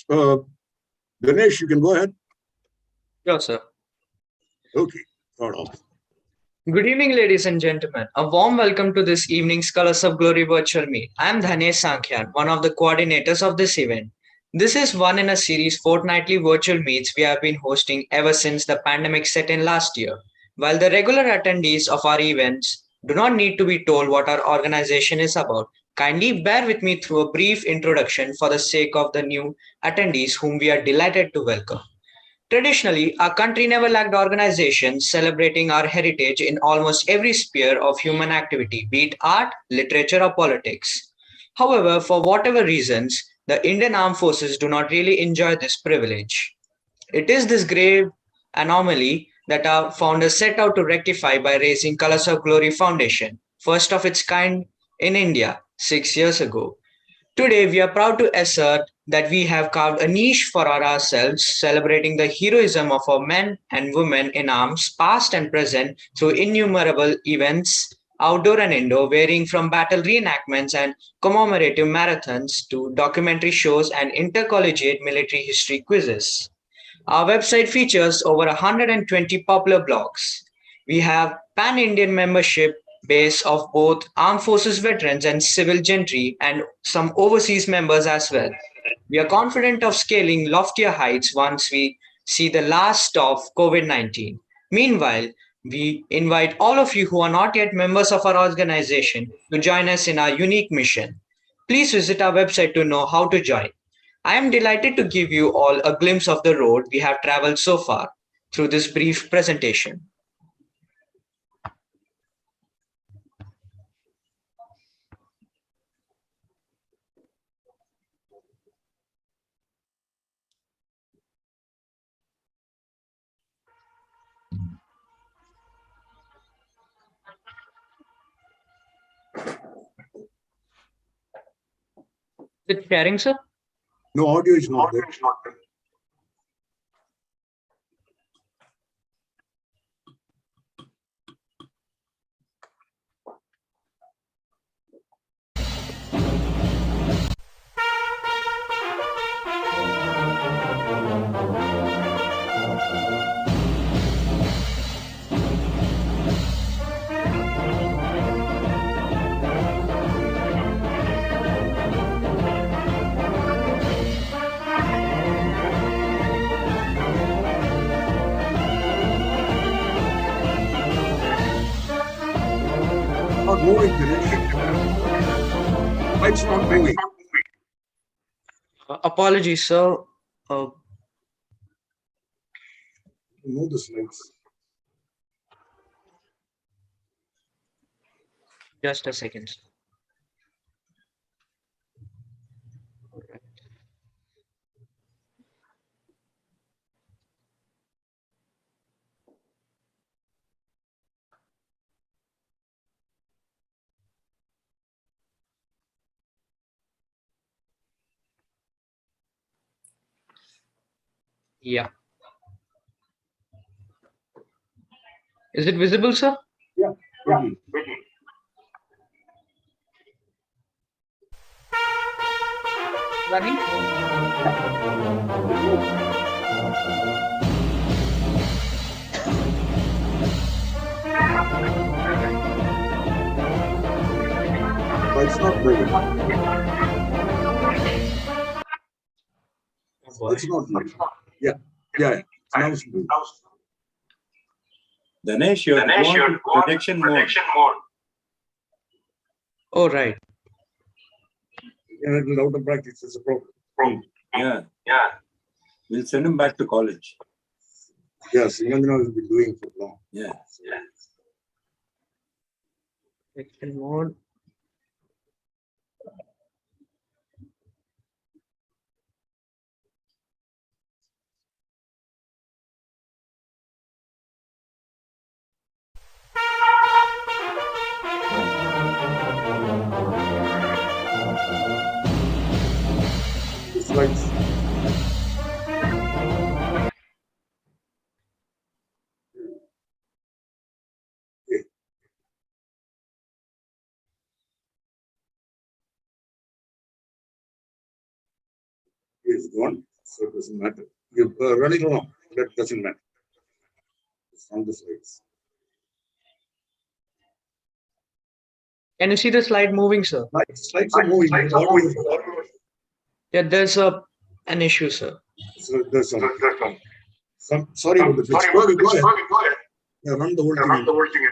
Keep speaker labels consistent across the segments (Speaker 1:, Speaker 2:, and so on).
Speaker 1: Uh, Ganesh, you can go ahead.
Speaker 2: Sure, sir.
Speaker 1: Okay, start off.
Speaker 2: Good evening, ladies and gentlemen. A warm welcome to this evening's Colors of Glory virtual meet. I am Dhanesh Sankhyan, one of the coordinators of this event. This is one in a series fortnightly virtual meets we have been hosting ever since the pandemic set in last year. While the regular attendees of our events do not need to be told what our organization is about, kindly bear with me through a brief introduction for the sake of the new attendees whom we are delighted to welcome. Traditionally, our country never lacked organizations celebrating our heritage in almost every sphere of human activity, be it art, literature, or politics. However, for whatever reasons, the Indian Armed Forces do not really enjoy this privilege. It is this grave anomaly that our founders set out to rectify by raising Colors of Glory Foundation, first of its kind in India, 6 years ago. Today, we are proud to assert that we have carved a niche for ourselves, celebrating the heroism of our men and women in arms, past and present, through innumerable events, outdoor and indoor, varying from battle reenactments and commemorative marathons to documentary shows and intercollegiate military history quizzes. Our website features over 120 popular blogs. We have pan-Indian membership base of both armed forces veterans and civil gentry and some overseas members as well. We are confident of scaling loftier heights once we see the last of COVID-19. Meanwhile, we invite all of you who are not yet members of our organization to join us in our unique mission. Please visit our website to know how to join. I am delighted to give you all a glimpse of the road we have traveled so far through this brief presentation. Is it sharing, sir?
Speaker 1: No, audio is not there. Not moving, Ganesh. Why it's not moving?
Speaker 2: Apologies, sir.
Speaker 1: Move the slides.
Speaker 2: Just a second, sir. Yeah. Is it visible, sir?
Speaker 1: Yeah.
Speaker 2: Running?
Speaker 1: But it's not moving. It's not moving. Yeah. Now it's moving.
Speaker 3: Dinesh, you're going to projection mode.
Speaker 2: Oh, right.
Speaker 1: And out of practice is a problem.
Speaker 3: Yeah. We'll send him back to college.
Speaker 1: Yes, Singandana has been doing for long.
Speaker 3: Yeah.
Speaker 2: Projection mode.
Speaker 1: The slides. Okay. It's gone. So it doesn't matter. You're running along. That doesn't matter. It's on the slides.
Speaker 2: Can you see the slide moving, sir?
Speaker 1: Slides are moving.
Speaker 2: Yeah, there's an issue, sir.
Speaker 1: So there's some sorry about this. Go ahead. Yeah, run the whole thing.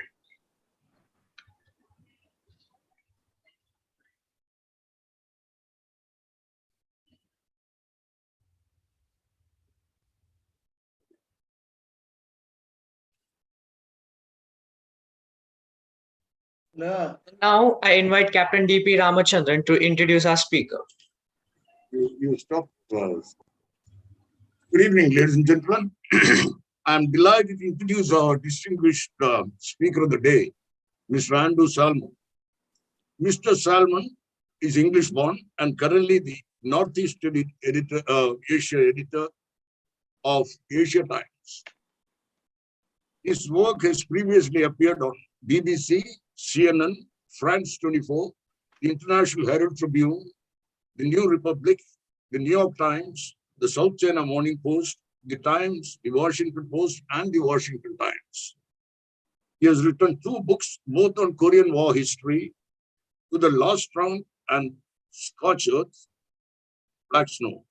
Speaker 2: Now I invite Captain D.P. Ramachandran to introduce our speaker.
Speaker 1: You stop. Good evening, ladies and gentlemen. I'm delighted to introduce our distinguished speaker of the day, Mr. Andrew Salmon. Mr. Salmon is English born and currently the Northeast Asia editor of Asia Times. His work has previously appeared on BBC, CNN, France 24, the International Herald Tribune, the New Republic, the New York Times, the South China Morning Post, the Times, the Washington Post, and the Washington Times. He has written 2 books, both on Korean War history, To the Lost Round and Scorched Earth, Black Snow.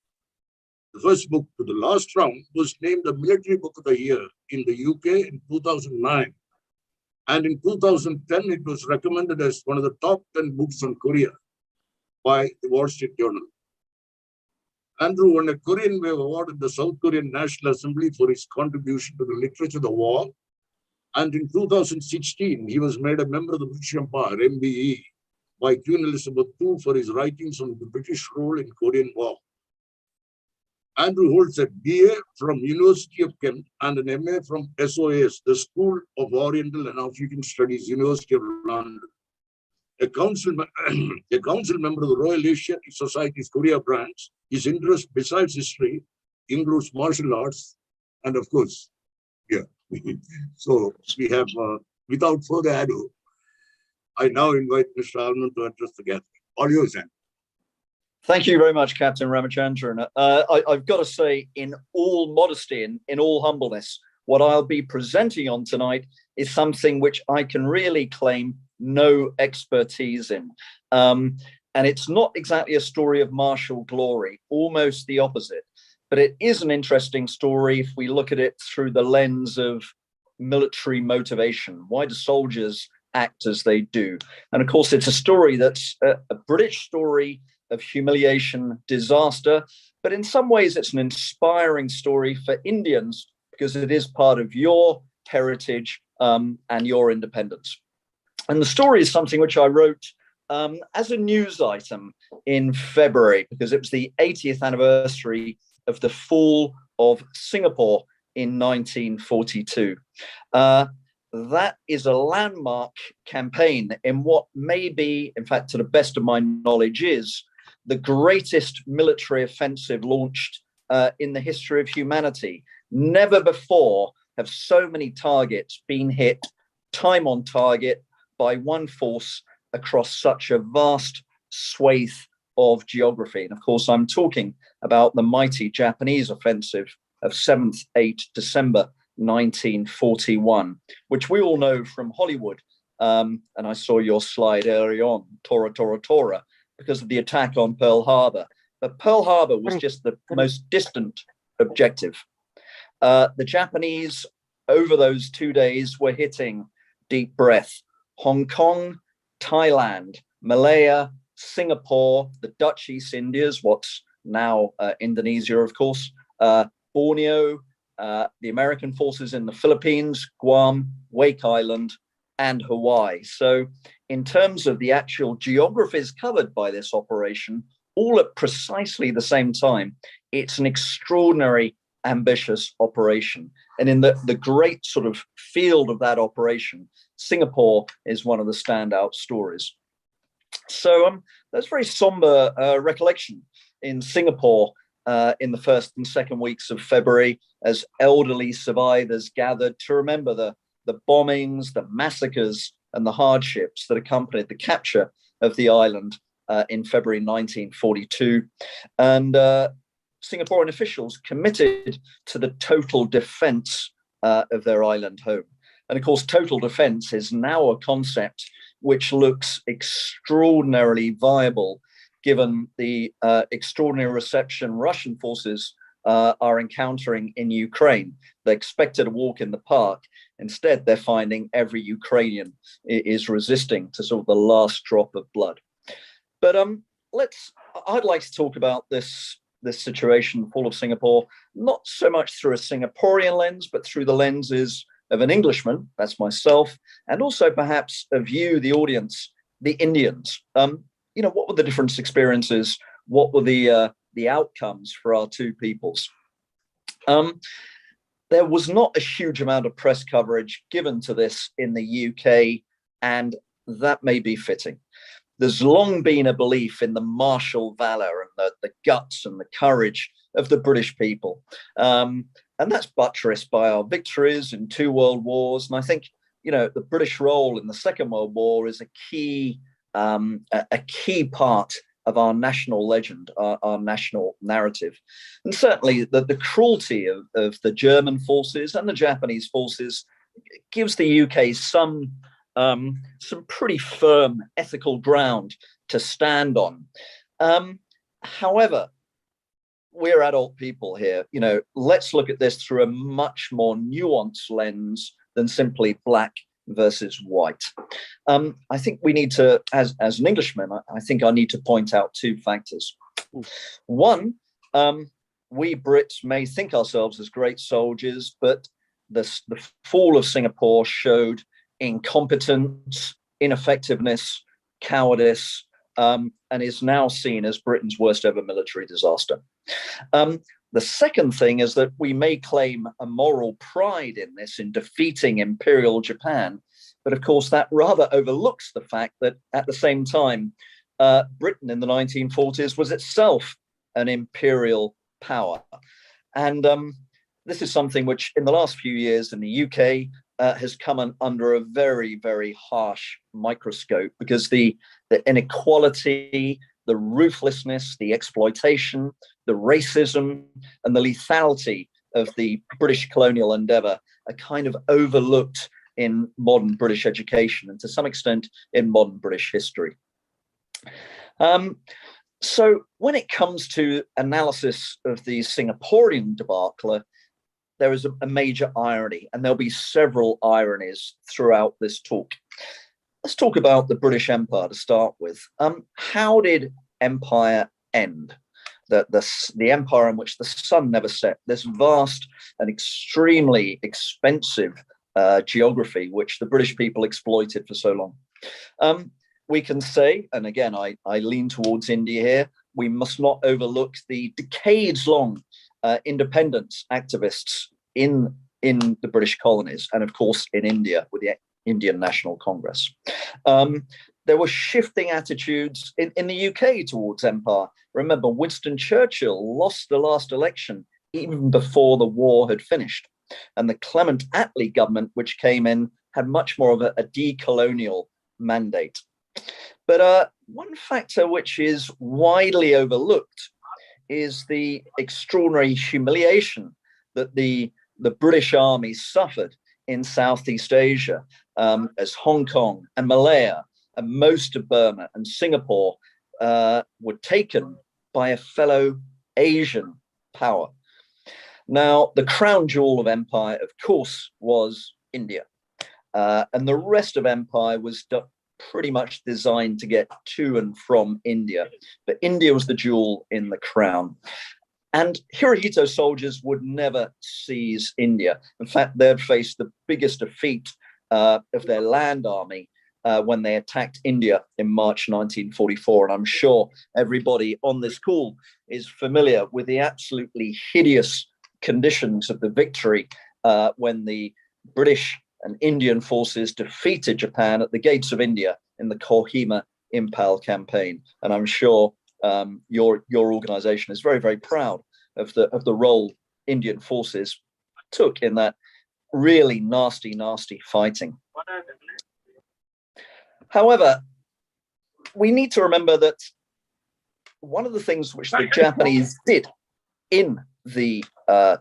Speaker 1: The first book, To the Lost Round, was named the Military Book of the Year in the UK in 2009. And in 2010, it was recommended as one of the top 10 books on Korea by the Wall Street Journal. Andrew won a Korean Wave Award at the South Korean National Assembly for his contribution to the literature of the war. And in 2016, he was made a member of the British Empire, MBE, by Queen Elizabeth II for his writings on the British role in Korean War. Andrew holds a BA from University of Kent and an MA from SOAS, the School of Oriental and African Studies, University of London. A council member of the Royal Asiatic Society's Korea branch. His interest, besides history, includes martial arts and, of course, So we have, without further ado, I now invite Mr. Alman to address the gathering. All yours, Andy.
Speaker 4: Thank you very much, Captain Ramachandran. I've got to say, in all modesty and in all humbleness, what I'll be presenting on tonight is something which I can really claim no expertise in. And it's not exactly a story of martial glory, almost the opposite. But it is an interesting story if we look at it through the lens of military motivation. Why do soldiers act as they do? And of course, it's a story that's a British story of humiliation, disaster, but in some ways it's an inspiring story for Indians because it is part of your heritage and your independence. And the story is something which I wrote as a news item in February because it was the 80th anniversary of the fall of Singapore in 1942. That is a landmark campaign in what may be, in fact, to the best of my knowledge, is the greatest military offensive launched in the history of humanity. Never before have so many targets been hit, time on target, by one force across such a vast swathe of geography. And of course, I'm talking about the mighty Japanese offensive of 7th, 8th December 1941, which we all know from Hollywood. And I saw your slide early on, Tora, Tora, Tora, because of the attack on Pearl Harbor. But Pearl Harbor was just the most distant objective. The Japanese, over those 2 days, were hitting, deep breath, Hong Kong, Thailand, Malaya, Singapore, the Dutch East Indies, what's now Indonesia, of course, Borneo, the American forces in the Philippines, Guam, Wake Island, and Hawaii. So in terms of the actual geographies covered by this operation, all at precisely the same time, it's an extraordinary, ambitious operation. And in the great sort of field of that operation, Singapore is one of the standout stories. So that's very somber recollection in Singapore in the first and second weeks of February as elderly survivors gathered to remember the bombings, the massacres, and the hardships that accompanied the capture of the island in February 1942. And Singaporean officials committed to the total defense of their island home. And of course, total defense is now a concept which looks extraordinarily viable given the extraordinary reception Russian forces are encountering in Ukraine. They expected a walk in the park. Instead, they're finding every Ukrainian is resisting to sort of the last drop of blood. But I'd like to talk about this situation, fall of Singapore, not so much through a Singaporean lens, but through the lenses of an Englishman, that's myself, and also perhaps of you, the audience, the Indians. What were the different experiences? What were the outcomes for our two peoples? There was not a huge amount of press coverage given to this in the UK, and that may be fitting. There's long been a belief in the martial valor and the guts and the courage of the British people. And that's buttressed by our victories in 2 world wars. And I think, the British role in the Second World War is a key part of our national legend, our national narrative. And certainly the cruelty of the German forces and the Japanese forces gives the UK some pretty firm ethical ground to stand on. However, we're adult people here. Let's look at this through a much more nuanced lens than simply black versus white. I think we need to, as an Englishman, I think I need to point out 2 factors. One, we Brits may think ourselves as great soldiers, but the fall of Singapore showed incompetence, ineffectiveness, cowardice, and is now seen as Britain's worst ever military disaster. The second thing is that we may claim a moral pride in this, in defeating Imperial Japan, but of course that rather overlooks the fact that at the same time, Britain in the 1940s was itself an imperial power. And this is something which in the last few years in the UK has come under a very, very harsh microscope, because the inequality, the ruthlessness, the exploitation, the racism, and the lethality of the British colonial endeavour are kind of overlooked in modern British education and to some extent in modern British history. So when it comes to analysis of the Singaporean debacle, there is a major irony, and there'll be several ironies throughout this talk. Let's talk about the British Empire to start with. How did empire end? The empire in which the sun never set, this vast and extremely expensive geography which the British people exploited for so long. We can say, and again, I lean towards India here, we must not overlook the decades-long independence activists in the British colonies, and of course in India with the Indian National Congress. There were shifting attitudes in the UK towards empire. Remember, Winston Churchill lost the last election even before the war had finished. And the Clement Attlee government, which came in, had much more of a decolonial mandate. But one factor which is widely overlooked is the extraordinary humiliation that the British Army suffered in Southeast Asia, as Hong Kong and Malaya and most of Burma and Singapore were taken by a fellow Asian power. Now, the crown jewel of empire, of course, was India. And the rest of empire was pretty much designed to get to and from India. But India was the jewel in the crown. And Hirohito's soldiers would never seize India. In fact, they'd faced the biggest defeat of their land army when they attacked India in March 1944. And I'm sure everybody on this call is familiar with the absolutely hideous conditions of the victory when the British and Indian forces defeated Japan at the gates of India in the Kohima Impal campaign. And I'm sure your organization is very, very proud of the role Indian forces took in that really nasty fighting. However, we need to remember that one of the things which the Japanese did in the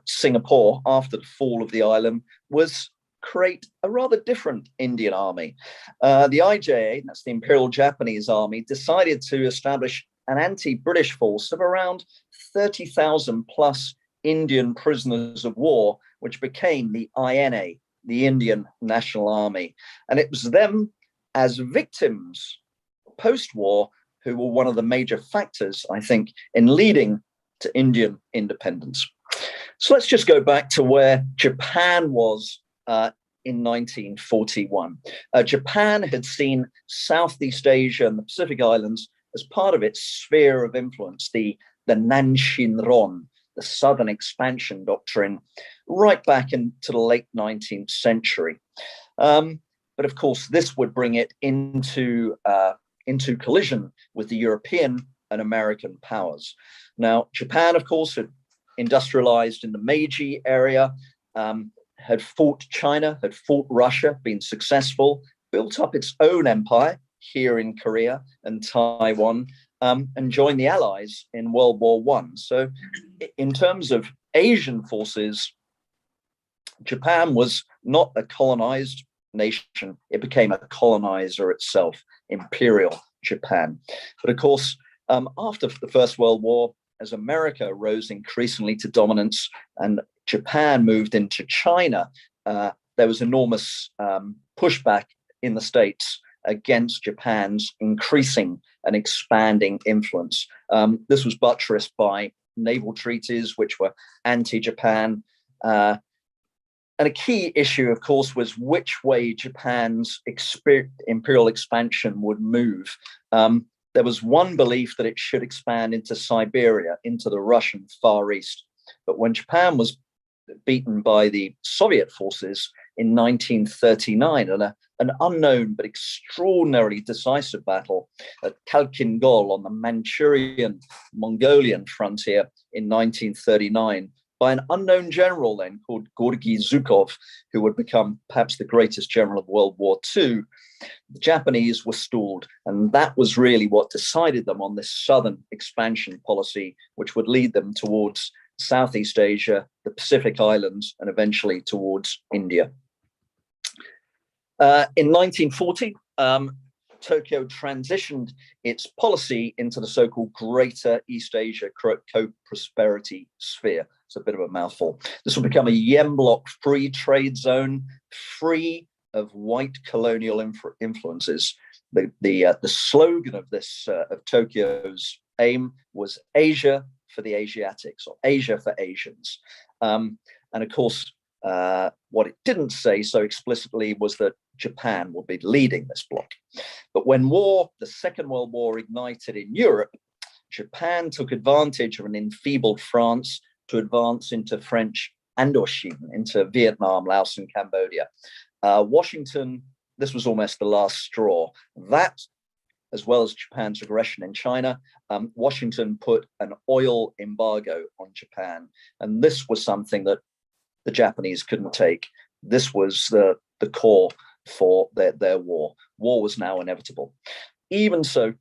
Speaker 4: Singapore after the fall of the island was create a rather different Indian army. The IJA, that's the Imperial Japanese Army, decided to establish an anti-British force of around 30,000 plus Indian prisoners of war, which became the INA, the Indian National Army. And it was them as victims post-war who were one of the major factors, I think, in leading to Indian independence. So let's just go back to where Japan was in 1941. Japan had seen Southeast Asia and the Pacific Islands as part of its sphere of influence, the Nanshinron, the Southern Expansion Doctrine, right back into the late 19th century. But of course, this would bring it into collision with the European and American powers. Now, Japan, of course, had industrialized in the Meiji area, had fought China, had fought Russia, been successful, built up its own empire here in Korea and Taiwan, and joined the Allies in World War I. So in terms of Asian forces, Japan was not a colonized nation. It became a colonizer itself, Imperial Japan. But of course, after the First World War, as America rose increasingly to dominance and Japan moved into China, there was enormous pushback in the States against Japan's increasing and expanding influence. This was buttressed by naval treaties, which were anti-Japan. And a key issue, of course, was which way Japan's imperial expansion would move. There was one belief that it should expand into Siberia, into the Russian Far East. But when Japan was beaten by the Soviet forces in 1939 in an unknown but extraordinarily decisive battle at Khalkhin-Gol on the Manchurian-Mongolian frontier in 1939 by an unknown general then called Gorky Zhukov, who would become perhaps the greatest general of World War II, the Japanese were stalled. And that was really what decided them on this southern expansion policy, which would lead them towards Southeast Asia, the Pacific Islands, and eventually towards India. In 1940, Tokyo transitioned its policy into the so-called Greater East Asia Co-Prosperity Sphere. It's a bit of a mouthful. This will become a Yen bloc free trade zone, free of white colonial influences. The slogan of this of Tokyo's aim was Asia for the Asiatics, or Asia for Asians. And of course, what it didn't say so explicitly was that Japan would be leading this bloc. But when the Second World War ignited in Europe, Japan took advantage of an enfeebled France to advance into French Indochine, into Vietnam, Laos, and Cambodia. Washington, this was almost the last straw. That, as well as Japan's aggression in China, Washington put an oil embargo on Japan. And this was something that the Japanese couldn't take. This was the core for their war. War was now inevitable. Even so,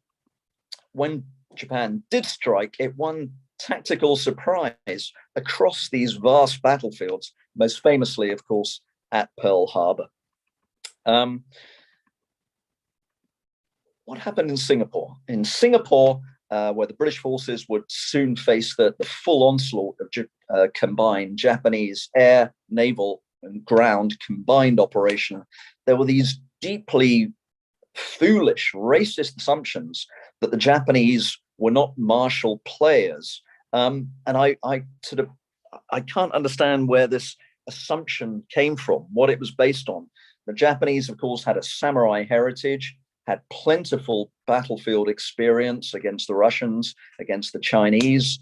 Speaker 4: when Japan did strike, it won tactical surprise across these vast battlefields, most famously, of course, at Pearl Harbor. What happened in Singapore? In Singapore, where the British forces would soon face the full onslaught of combined Japanese air, naval, and ground combined operation, there were these deeply foolish, racist assumptions that the Japanese were not martial players. And I can't understand where this assumption came from, what it was based on. The Japanese, of course, had a samurai heritage, had plentiful battlefield experience against the Russians, against the Chinese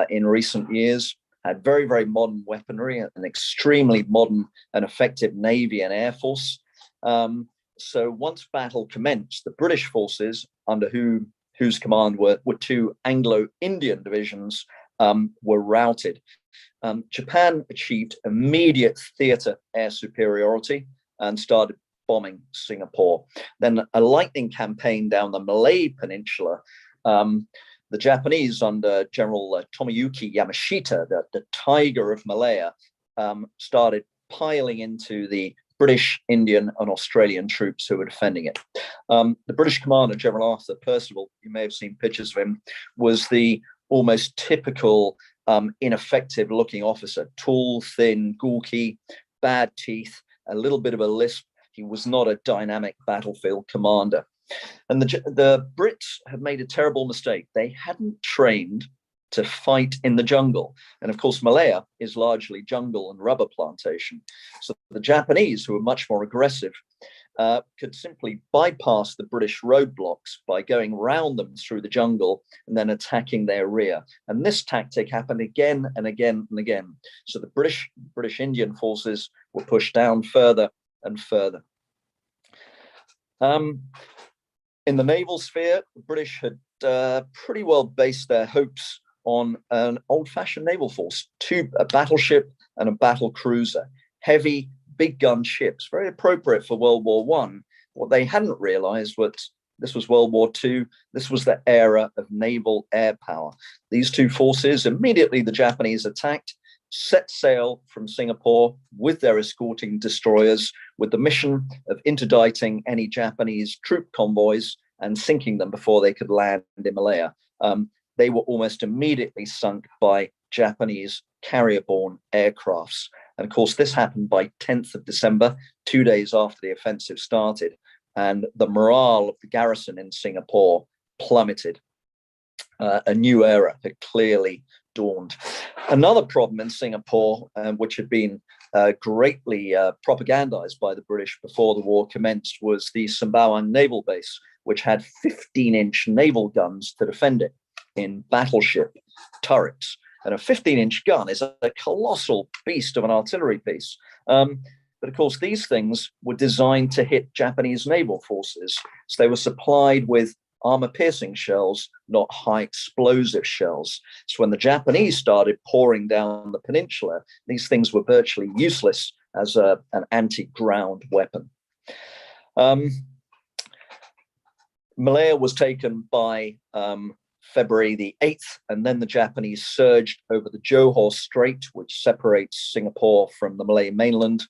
Speaker 4: in recent years, had very, very modern weaponry, an extremely modern and effective Navy and Air Force. So once battle commenced, the British forces, under whose command were two Anglo-Indian divisions, were routed. Japan achieved immediate theater air superiority and started bombing Singapore. Then a lightning campaign down the Malay Peninsula. the Japanese under General Tomoyuki Yamashita, the tiger of Malaya, started piling into the British, Indian, and Australian troops who were defending it. The British commander, General Arthur Percival, you may have seen pictures of him, was the almost typical ineffective looking officer, tall, thin, gawky, bad teeth, a little bit of a lisp. He was not a dynamic battlefield commander. And the Brits had made a terrible mistake. They hadn't trained to fight in the jungle. And of course, Malaya is largely jungle and rubber plantation. So the Japanese, who were much more aggressive, could simply bypass the British roadblocks by going round them through the jungle and then attacking their rear. And this tactic happened again and again and again. So the British Indian forces were pushed down further and further. In the naval sphere, the British had pretty well based their hopes on an old-fashioned naval force, a battleship and a battle cruiser, heavy, big gun ships, very appropriate for World War I. What they hadn't realized was this was World War II. This was the era of naval air power. These two forces, immediately the Japanese attacked, set sail from Singapore with their escorting destroyers with the mission of interdicting any Japanese troop convoys and sinking them before they could land in Malaya. They were almost immediately sunk by Japanese carrier-borne aircrafts. And of course, this happened by 10th of December, 2 days after the offensive started. And the morale of the garrison in Singapore plummeted. A new era had clearly dawned. Another problem in Singapore, which had been greatly propagandized by the British before the war commenced, was the Sembawang Naval Base, which had 15-inch naval guns to defend it in battleship turrets. And a 15-inch gun is a colossal beast of an artillery piece. But of course, these things were designed to hit Japanese naval forces. So they were supplied with armor-piercing shells, not high explosive shells. So when the Japanese started pouring down the peninsula, these things were virtually useless as an anti-ground weapon. Malaya was taken by February the 8th, and then the Japanese surged over the Johor Strait, which separates Singapore from the Malay mainland.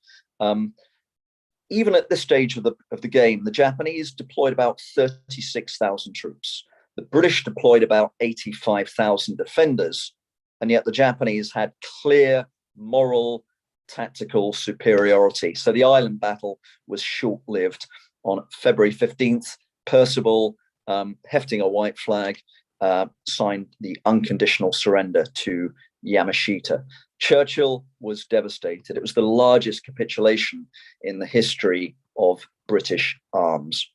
Speaker 4: Even at this stage of the game, the Japanese deployed about 36,000 troops. The British deployed about 85,000 defenders, and yet the Japanese had clear moral, tactical superiority. So the island battle was short-lived. On February 15th, Percival, hefting a white flag, signed the unconditional surrender to Yamashita. Churchill was devastated. It was the largest capitulation in the history of British arms.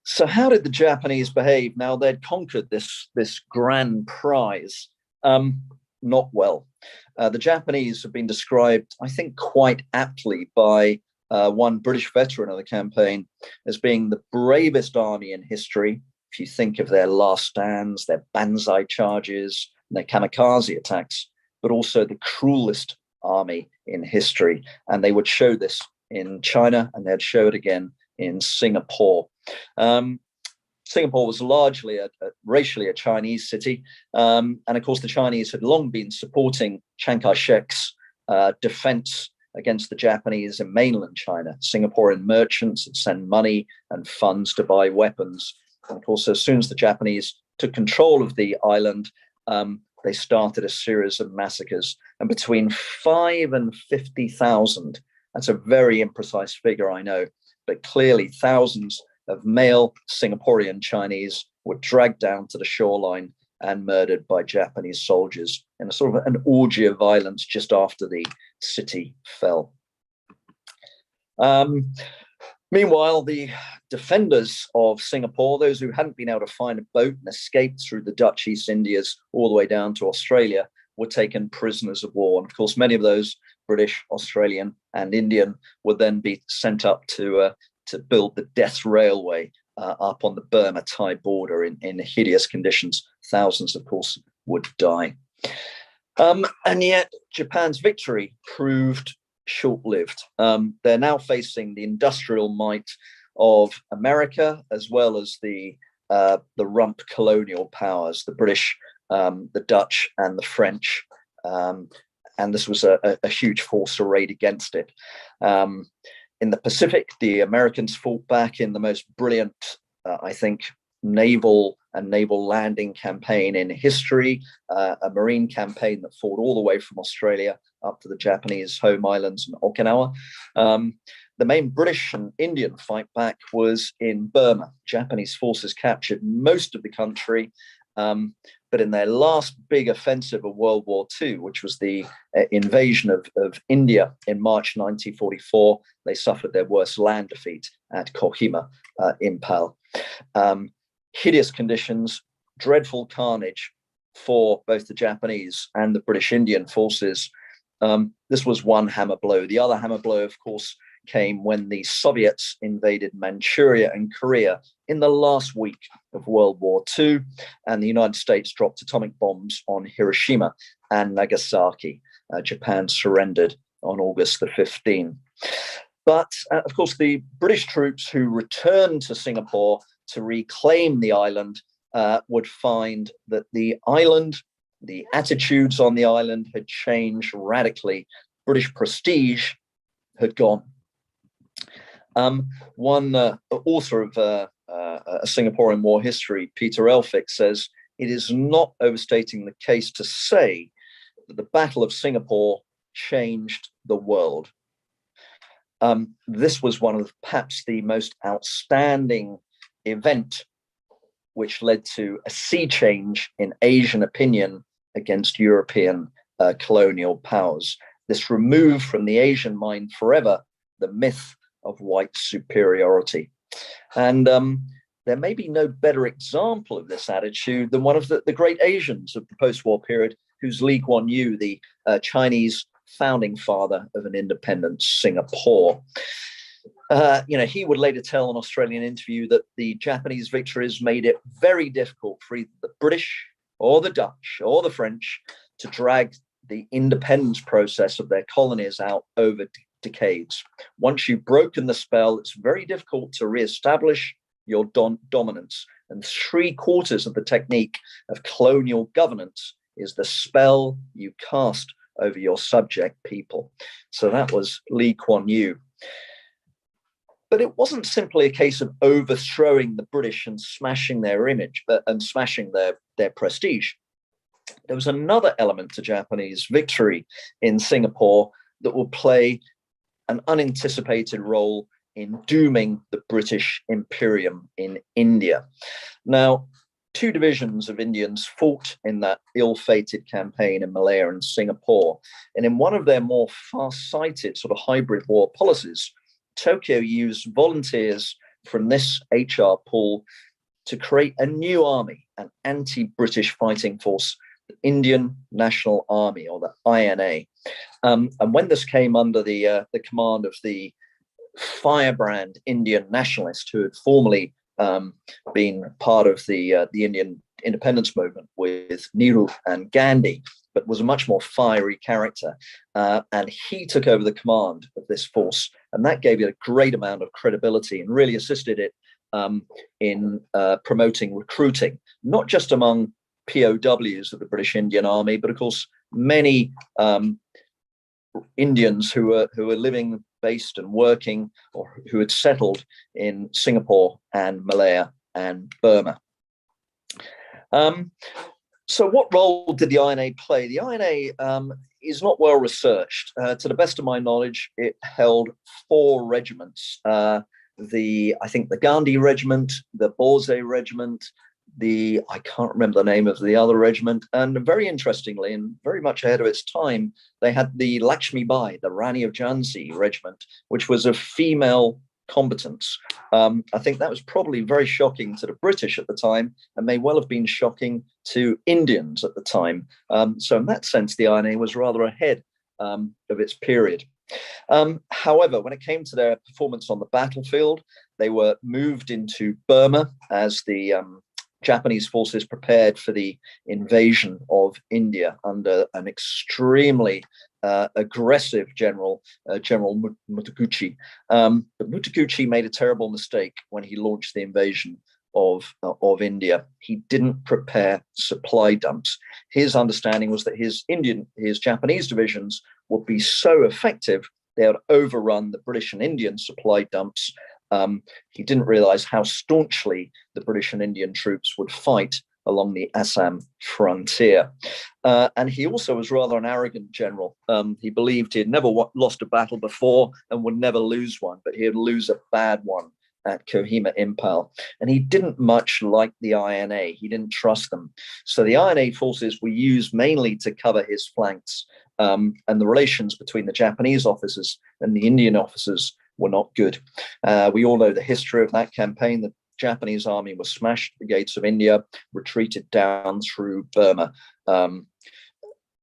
Speaker 4: So how did the Japanese behave now they'd conquered this grand prize? Not well. The Japanese have been described, I think, quite aptly by one British veteran of the campaign as being the bravest army in history. If you think of their last stands, their banzai charges, and their kamikaze attacks, but also the cruelest army in history. And they would show this in China, and they'd show it again in Singapore. Singapore was largely racially a Chinese city. And of course, the Chinese had long been supporting Chiang Kai-shek's defense against the Japanese in mainland China. Singaporean merchants had sent money and funds to buy weapons. And of course, as soon as the Japanese took control of the island, they started a series of massacres. And between 5 and 50,000, that's a very imprecise figure, I know, but clearly thousands of male Singaporean Chinese were dragged down to the shoreline and murdered by Japanese soldiers in a sort of an orgy of violence just after the city fell. Meanwhile, the defenders of Singapore, those who hadn't been able to find a boat and escaped through the Dutch East Indies all the way down to Australia, were taken prisoners of war. And of course, many of those British, Australian, and Indian would then be sent up to build the Death Railway up on the Burma-Thai border in hideous conditions. Thousands, of course, would die. And yet, Japan's victory proved short-lived. They're now facing the industrial might of America, as well as the the rump colonial powers, the British, the Dutch, and the French. And this was a huge force arrayed against it. In the Pacific, the Americans fought back in the most brilliant, I think, naval landing campaign in history, a marine campaign that fought all the way from Australia up to the Japanese home islands and Okinawa. The main British and Indian fight back was in Burma. Japanese forces captured most of the country, but in their last big offensive of World War II, which was the invasion of India in March 1944, they suffered their worst land defeat at Kohima, Impal. Hideous conditions, dreadful carnage for both the Japanese and the British Indian forces. This was one hammer blow. The other hammer blow, of course, came when the Soviets invaded Manchuria and Korea in the last week of World War II, and the United States dropped atomic bombs on Hiroshima and Nagasaki. Japan surrendered on August the 15th. But, of course, the British troops who returned to Singapore to reclaim the island would find that the island, the attitudes on the island had changed radically. British prestige had gone. One author of a Singaporean war history, Peter Elphick, says, "It is not overstating the case to say that the Battle of Singapore changed the world." This was one of perhaps the most outstanding event which led to a sea change in Asian opinion against European colonial powers. This removed from the Asian mind forever the myth of white superiority. And there may be no better example of this attitude than one of the great Asians of the post-war period, who's Lee Kuan Yew, the Chinese founding father of an independent Singapore. He would later tell an Australian interview that the Japanese victories made it very difficult for either the British or the Dutch or the French to drag the independence process of their colonies out over decades. Once you've broken the spell, it's very difficult to re-establish your dominance. And 3/4 of the technique of colonial governance is the spell you cast over your subject people. So that was Lee Kuan Yew. But it wasn't simply a case of overthrowing the British and smashing their image and smashing their prestige. There was another element to Japanese victory in Singapore that will play an unanticipated role in dooming the British Imperium in India. Now, 2 divisions of Indians fought in that ill-fated campaign in Malaya and Singapore. And in one of their more far-sighted sort of hybrid war policies, Tokyo used volunteers from this HR pool to create a new army, an anti-British fighting force, the Indian National Army, or the INA. And when this came under the command of the firebrand Indian nationalist who had formerly been part of the Indian independence movement with Nehru and Gandhi, but was a much more fiery character. And he took over the command of this force, and that gave it a great amount of credibility and really assisted it in promoting recruiting, not just among POWs of the British Indian Army, but of course many Indians who were living, based and working, or who had settled in Singapore and Malaya and Burma. So what role did the INA play? The INA is not well researched. To the best of my knowledge, it held 4 regiments. I think the Gandhi Regiment, the Bose Regiment, I can't remember the name of the other regiment. And very interestingly, and very much ahead of its time, they had the Lakshmi Bai, the Rani of Jhansi Regiment, which was of female combatants. I think that was probably very shocking to the British at the time, and may well have been shocking to Indians at the time. So in that sense, the INA was rather ahead of its period. However, when it came to their performance on the battlefield, they were moved into Burma as the Japanese forces prepared for the invasion of India under an extremely aggressive General Mutaguchi. But Mutaguchi made a terrible mistake when he launched the invasion. of India. He didn't prepare supply dumps. His understanding was that his Japanese divisions would be so effective they would overrun the British and Indian supply dumps. He didn't realize how staunchly the British and Indian troops would fight along the Assam frontier. And he also was rather an arrogant general. He believed he had never lost a battle before and would never lose one, but he'd lose a bad one at Kohima Impal. And he didn't much like the INA. He didn't trust them. So the INA forces were used mainly to cover his flanks. And the relations between the Japanese officers and the Indian officers were not good. We all know the history of that campaign. The Japanese army was smashed at the gates of India, retreated down through Burma,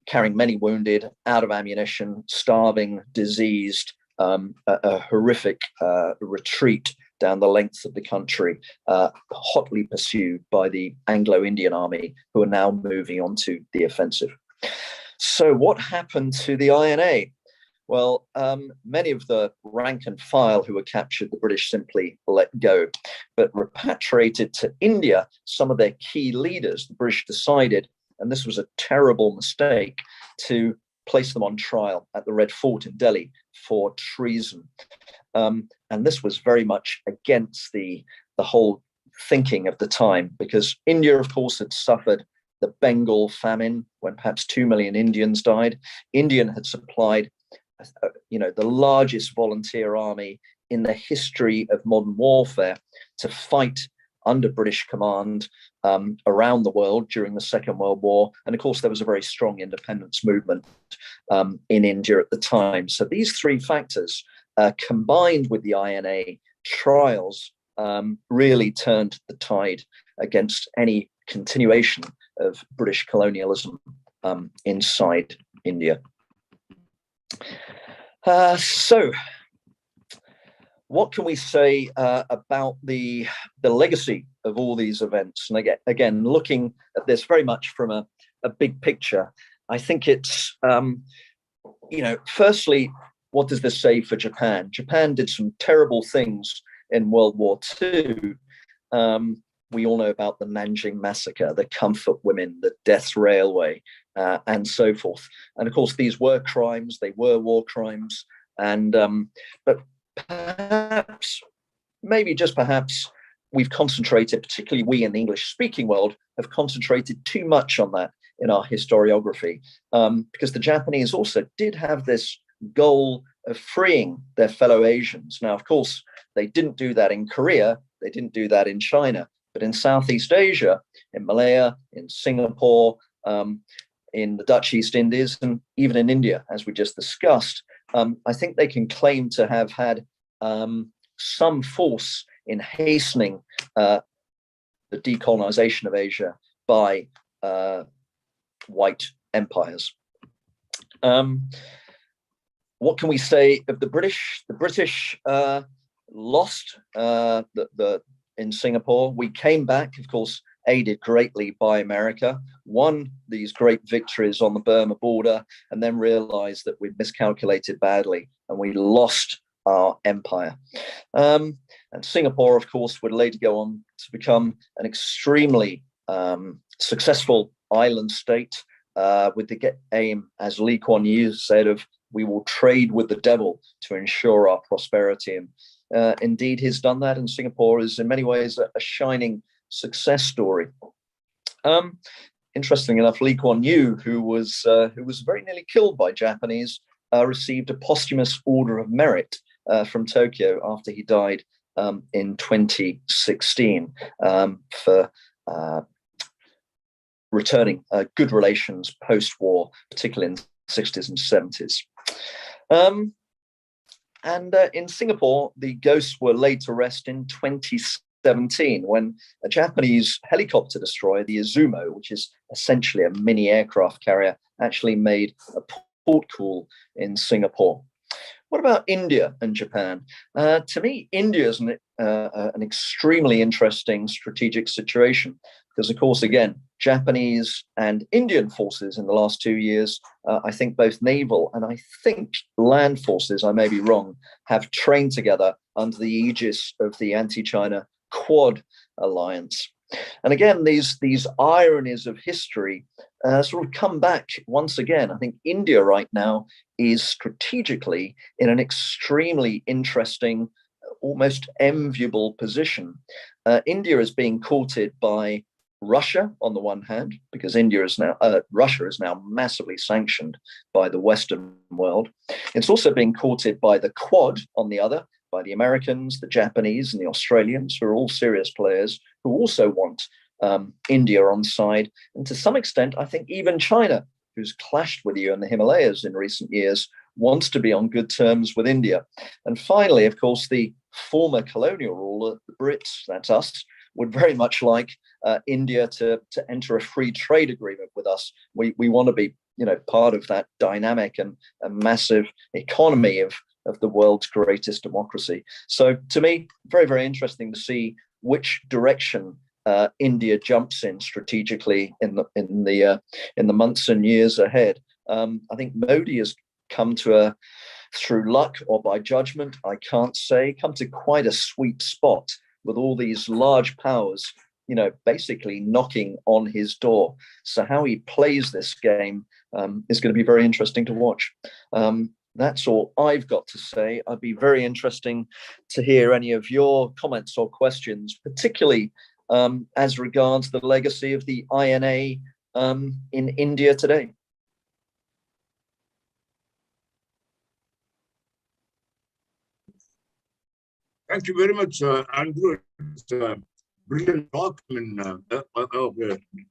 Speaker 4: carrying many wounded, out of ammunition, starving, diseased, a horrific retreat down the length of the country, hotly pursued by the Anglo-Indian army, who are now moving on to the offensive. So what happened to the INA? Well, many of the rank and file who were captured, the British simply let go, but repatriated to India some of their key leaders. The British decided, and this was a terrible mistake, to place them on trial at the Red Fort in Delhi for treason. And this was very much against the whole thinking of the time, because India, of course, had suffered the Bengal famine when perhaps 2 million Indians died. India had supplied the largest volunteer army in the history of modern warfare to fight under British command around the world during the Second World War. And of course, there was a very strong independence movement in India at the time. So these three factors, combined with the INA trials, really turned the tide against any continuation of British colonialism inside India. So what can we say about the legacy of all these events? And again, looking at this very much from a big picture, I think it's, firstly, what does this say for Japan? Japan did some terrible things in World War II. We all know about the Nanjing massacre, the comfort women, the death railway, and so forth. And of course, these were crimes, they were war crimes. And but perhaps, we've concentrated, particularly we in the English-speaking world, have concentrated too much on that in our historiography, because the Japanese also did have this goal of freeing their fellow Asians. Now, of course, they didn't do that in Korea, they didn't do that in China, but in Southeast Asia, in Malaya, in Singapore, in the Dutch East Indies, and even in India, as we just discussed, I think they can claim to have had some force in hastening the decolonization of Asia by white empires. What can we say of the British? The British lost in Singapore. We came back, of course, aided greatly by America, won these great victories on the Burma border, and then realized that we'd miscalculated badly and we lost our empire. And Singapore, of course, would later go on to become an extremely successful island state with the aim, as Lee Kuan Yew said, of we will trade with the devil to ensure our prosperity. And indeed, he's done that, and Singapore is in many ways a shining success story. Interestingly enough, Lee Kuan Yew, who was very nearly killed by Japanese, received a posthumous Order of Merit from Tokyo after he died in 2016 for returning good relations post-war, particularly in the 60s and 70s. And in Singapore, the ghosts were laid to rest in 2017 when a Japanese helicopter destroyer, the Izumo, which is essentially a mini aircraft carrier, actually made a port call in Singapore. What about India and Japan? To me, India is an extremely interesting strategic situation because, of course, again, Japanese and Indian forces in the last 2 years, I think both naval and I think land forces, I may be wrong, have trained together under the aegis of the anti-China Quad alliance. And again, these ironies of history sort of come back once again. I think India right now is strategically in an extremely interesting, almost enviable position. India is being courted by Russia on the one hand, because Russia is now massively sanctioned by the Western world. It's also being courted by the Quad on the other, by the Americans, the Japanese, and the Australians, who are all serious players who also want India on side. And to some extent, I think even China, who's clashed with you in the Himalayas in recent years, wants to be on good terms with India. And finally, of course, the former colonial ruler, the Brits, that's us, would very much like India to enter a free trade agreement with us. We want to be, part of that dynamic and a massive economy of the world's greatest democracy. So to me, very, very interesting to see which direction India jumps in strategically in the months and years ahead. I think Modi has come to through luck or by judgment, I can't say, come to quite a sweet spot with all these large powers, basically knocking on his door. So how he plays this game is going to be very interesting to watch. That's all I've got to say. I'd be very interesting to hear any of your comments or questions, particularly as regards the legacy of the INA in India today.
Speaker 1: Thank you very much, Andrew. It's a brilliant talk.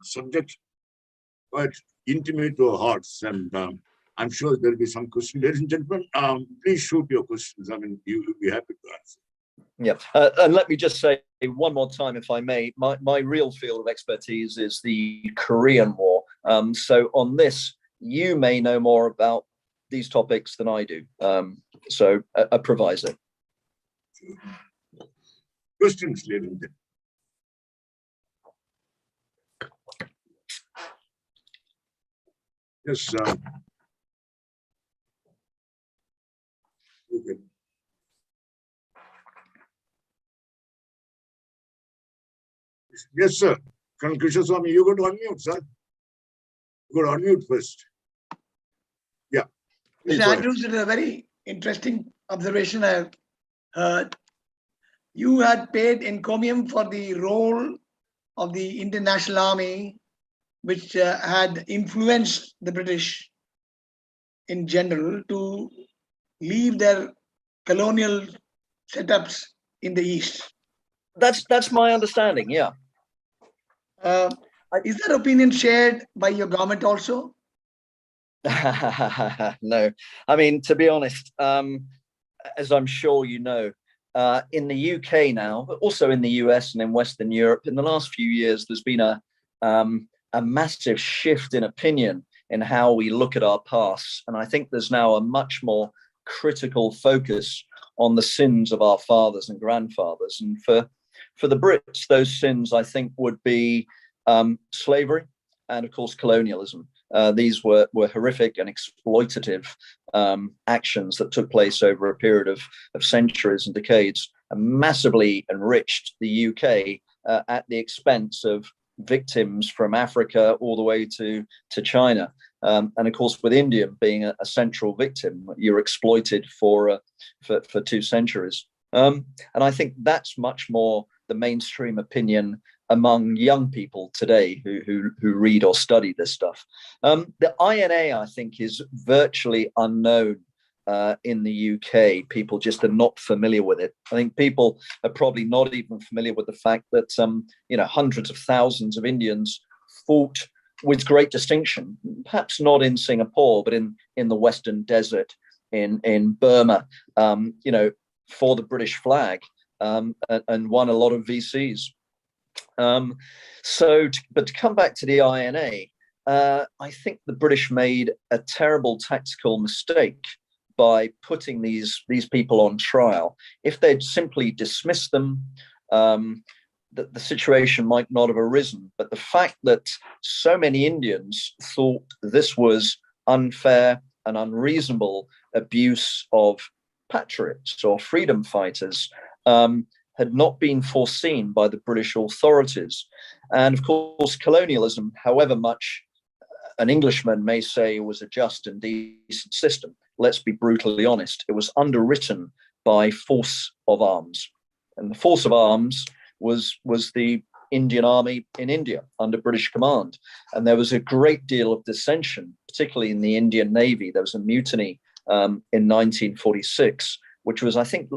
Speaker 1: Subject quite intimate to our hearts, and I'm sure there'll be some questions. Ladies and gentlemen, please shoot your questions. You will be happy to answer.
Speaker 4: Yeah, and let me just say one more time, if I may, my real field of expertise is the Korean War. So on this, you may know more about these topics than I do. So a proviso.
Speaker 1: Questions, ladies and gentlemen. Yes, okay. Yes, sir. Colonel Krishnaswamy, you got to unmute, sir. You got to unmute first. Yeah.
Speaker 5: Mr. Andrews, it is a very interesting observation I have heard. You had paid encomium for the role of the Indian National Army, which had influenced the British in general to leave their colonial setups in the East.
Speaker 4: That's my understanding, yeah.
Speaker 5: Is that opinion shared by your government also?
Speaker 4: No, I mean, to be honest, as I'm sure you know, in the UK now, but also in the US and in Western Europe, in the last few years, there's been a massive shift in opinion in how we look at our past. And I think there's now a much more critical focus on the sins of our fathers and grandfathers. And for the Brits, those sins, I think, would be slavery and, of course, colonialism. These were horrific and exploitative actions that took place over a period of centuries and decades, and massively enriched the UK at the expense of victims from Africa all the way to China. And of course, with India being a central victim, you're exploited for 2 centuries. And I think that's much more the mainstream opinion among young people today who read or study this stuff. The INA, I think, is virtually unknown in the UK. People just are not familiar with it. I think people are probably not even familiar with the fact that hundreds of thousands of Indians fought with great distinction, perhaps not in Singapore, but in the Western Desert, in Burma, for the British flag, and won a lot of VCs. But to come back to the INA, I think the British made a terrible tactical mistake by putting these people on trial. If they'd simply dismissed them, the situation might not have arisen. But the fact that so many Indians thought this was unfair and unreasonable abuse of patriots or freedom fighters had not been foreseen by the British authorities. And of course, colonialism, however much an Englishman may say was a just and decent system, let's be brutally honest, it was underwritten by force of arms. And the force of arms was the Indian Army in India under British command. And there was a great deal of dissension, particularly in the Indian Navy. There was a mutiny in 1946, which was, I think,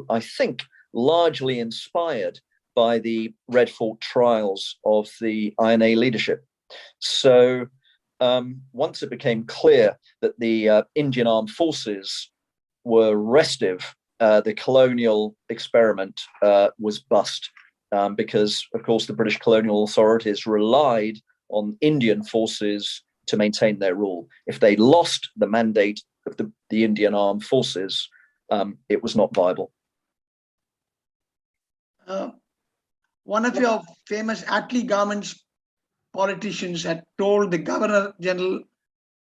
Speaker 4: largely inspired by the Red Fort trials of the INA leadership. So once it became clear that the Indian armed forces were restive, the colonial experiment was bust, because, of course, the British colonial authorities relied on Indian forces to maintain their rule. If they lost the mandate of the Indian armed forces, it was not viable.
Speaker 5: One of your famous Attlee government's politicians had told the Governor General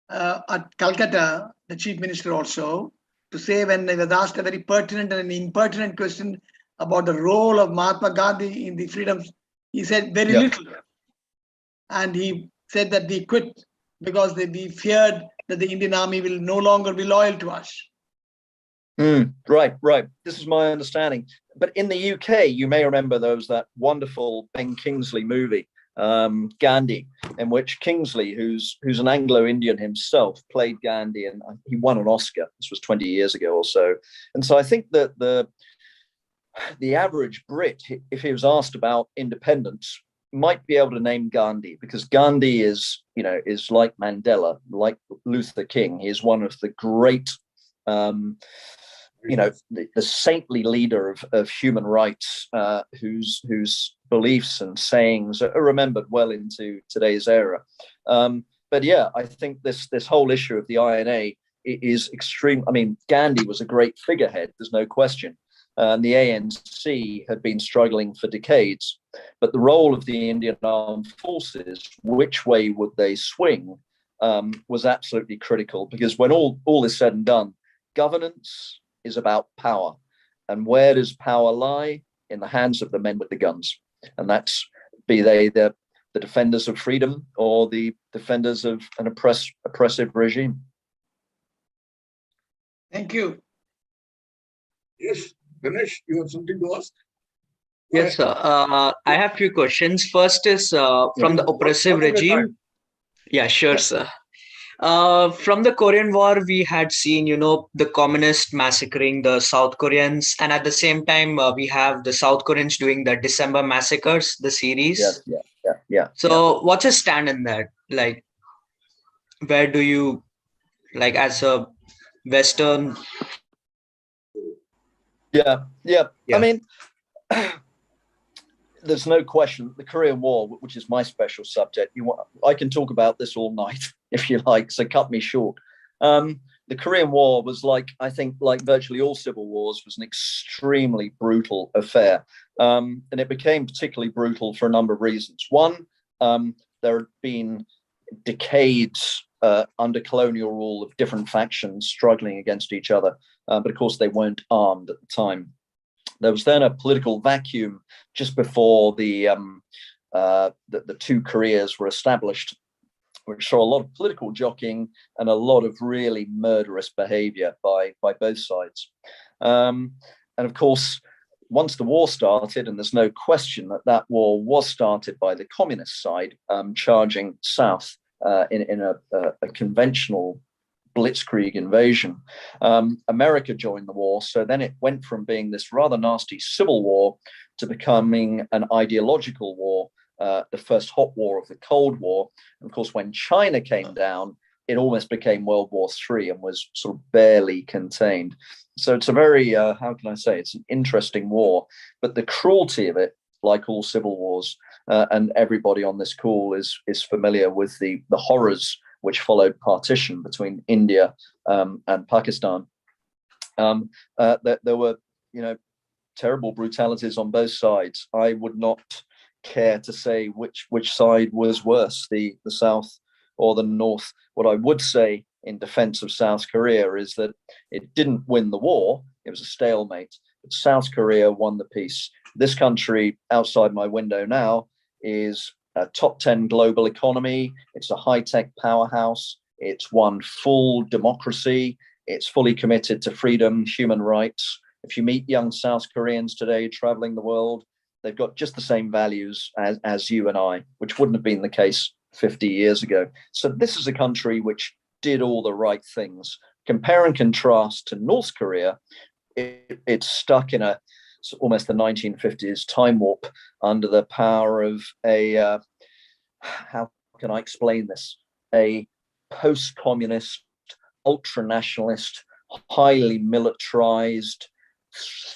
Speaker 5: at Calcutta, the Chief Minister also, to say, when he was asked a very pertinent and an impertinent question about the role of Mahatma Gandhi in the freedoms, he said very little. And he said that we quit because we feared that the Indian army will no longer be loyal to us.
Speaker 4: Right. This is my understanding. But in the UK, you may remember there was that wonderful Ben Kingsley movie, Gandhi, in which Kingsley, who's an Anglo-Indian himself, played Gandhi, and he won an Oscar. This was 20 years ago or so. And so I think that the average Brit, if he was asked about independence, might be able to name Gandhi, because Gandhi is like Mandela, like Luther King. He is one of the great, the saintly leader of human rights, whose beliefs and sayings are remembered well into today's era. But yeah, I think this whole issue of the INA is extreme. I mean, Gandhi was a great figurehead, there's no question. And the ANC had been struggling for decades. But the role of the Indian Armed Forces, which way would they swing, was absolutely critical, because when all is said and done, governance is about power. And where does power lie? In the hands of the men with the guns. And that's, be they the defenders of freedom or the defenders of an oppressive regime.
Speaker 5: Thank you.
Speaker 1: Yes, Ganesh, you have something to ask?
Speaker 2: Yes, sir. I have few questions. First is from the oppressive regime. Yeah, sure, sir. From the Korean War, we had seen, the communists massacring the South Koreans, and at the same time, we have the South Koreans doing the December massacres, the series.
Speaker 4: Yeah.
Speaker 2: So, what's your stand in that? Like, where do you, like, as a Western?
Speaker 4: Yeah. I mean, there's no question. The Korean War, which is my special subject, I can talk about this all night if you like, so cut me short. The Korean War was, I think, like virtually all civil wars, was an extremely brutal affair. And it became particularly brutal for a number of reasons. One, there had been decades under colonial rule of different factions struggling against each other. But of course, they weren't armed at the time. There was then a political vacuum just before the two Koreas were established, which saw a lot of political jockeying and a lot of really murderous behavior by both sides. And of course, once the war started, and there's no question that war was started by the communist side, charging south in a conventional blitzkrieg invasion. America joined the war, so then it went from being this rather nasty civil war to becoming an ideological war, the first hot war of the Cold War. And of course, when China came down, it almost became World War III and was sort of barely contained. So it's a very, how can I say, it's an interesting war, but the cruelty of it, like all civil wars, and everybody on this call is familiar with the horrors which followed partition between India and Pakistan. There were, terrible brutalities on both sides. I would not care to say which side was worse, the South or the North. What I would say in defense of South Korea is that it didn't win the war. It was a stalemate. But South Korea won the peace. this country outside my window now is a top 10 global economy. It's a high-tech powerhouse. It's one full democracy. It's fully committed to freedom, human rights. If you meet young South Koreans today traveling the world, they've got just the same values as you and I, which wouldn't have been the case 50 years ago. So this is a country which did all the right things. Compare and contrast to North Korea, it's stuck in almost the 1950s time warp under the power of how can I explain this? A post-communist, ultra-nationalist, highly militarized,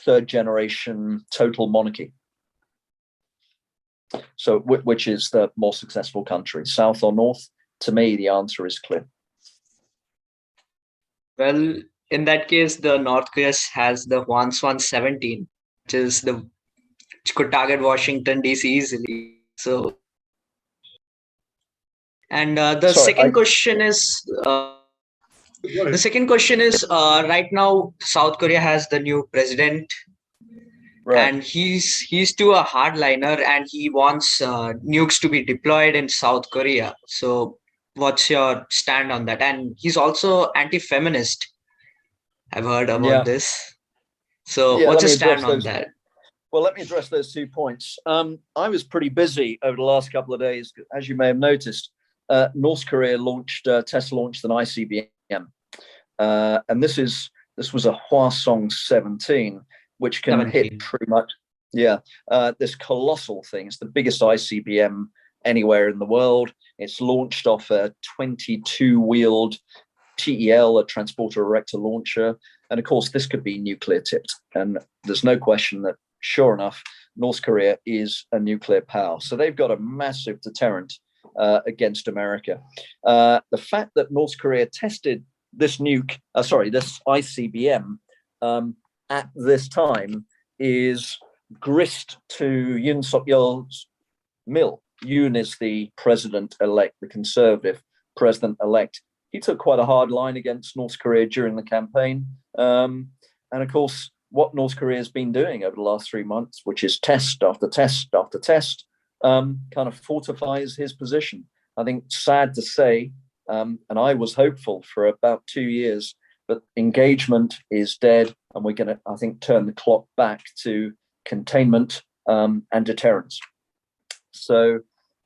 Speaker 4: third-generation total monarchy. So which is the more successful country, South or North? To me, the answer is clear.
Speaker 2: Well, in that case, the North Korea has the Hwasong 17, which could target Washington DC easily. So, and the second question is right now South Korea has the new president, right, and he's too a hardliner, and he wants nukes to be deployed in South Korea. So what's your stand on that? And he's also anti-feminist. I've heard about this. So what's your stand on that?
Speaker 4: Well, let me address those 2 points. I was pretty busy over the last couple of days. As you may have noticed, North Korea test launched an ICBM. And this was a Hwasong 17, which can hit pretty much, this colossal thing. It's the biggest ICBM anywhere in the world. It's launched off a 22-wheeled TEL, a transporter erector launcher. And of course, this could be nuclear tipped. And there's no question that, sure enough, North Korea is a nuclear power. So they've got a massive deterrent against America. The fact that North Korea tested this this ICBM at this time is grist to Yoon Suk-yeol's mill. Yoon is the president-elect, the conservative president-elect. He took quite a hard line against North Korea during the campaign. And of course, what North Korea has been doing over the last 3 months, which is test after test after test, kind of fortifies his position. I think, sad to say, and I was hopeful for about 2 years, but engagement is dead, and we're going to, I think, turn the clock back to containment and deterrence. So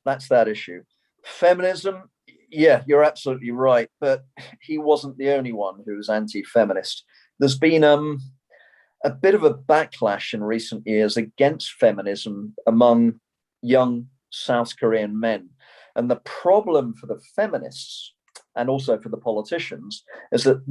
Speaker 4: that's that issue. Feminism, yeah, you're absolutely right, but he wasn't the only one who was anti-feminist. There's been a bit of a backlash in recent years against feminism among young South Korean men. And the problem for the feminists and also for the politicians is that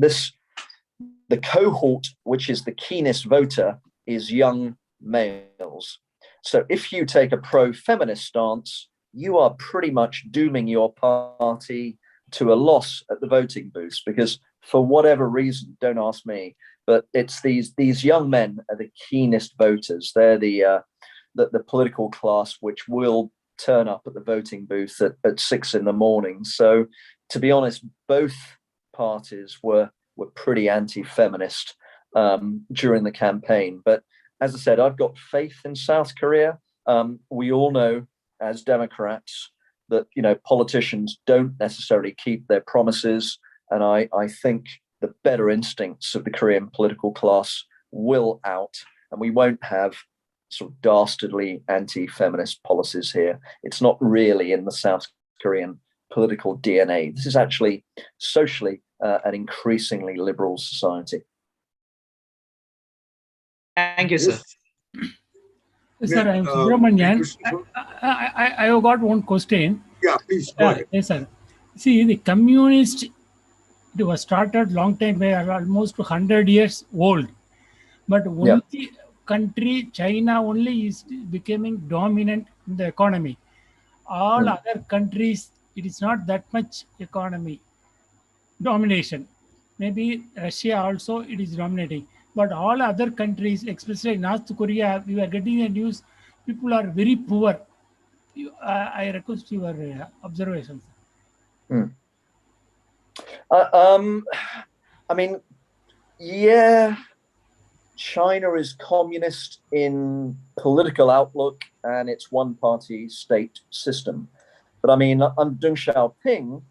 Speaker 4: the cohort, which is the keenest voter, is young males. So if you take a pro-feminist stance, you are pretty much dooming your party to a loss at the voting booths, because for whatever reason, don't ask me, but it's these young men are the keenest voters. They're the political class which will turn up at the voting booth at 6 a.m. So to be honest, both parties were pretty anti-feminist during the campaign. But as I said, I've got faith in South Korea. We all know as Democrats that, politicians don't necessarily keep their promises. And I think the better instincts of the Korean political class will out, and we won't have sort of dastardly anti-feminist policies here. It's not really in the South Korean political DNA. This is actually socially an increasingly liberal society.
Speaker 2: Thank you, sir.
Speaker 6: Sir, I'm Subramanian. I have got one question.
Speaker 1: Yeah, please go ahead.
Speaker 6: Yes, sir. See, the communist, it was started long time, almost 100 years old. But only country, China only is becoming dominant in the economy. All other countries, it is not that much economy domination. Maybe Russia also, it is dominating. But all other countries, especially North Korea, we are getting the news, people are very poor. I request your observations.
Speaker 4: I mean, yeah, China is communist in political outlook and its one-party state system. But I mean, under Deng Xiaoping,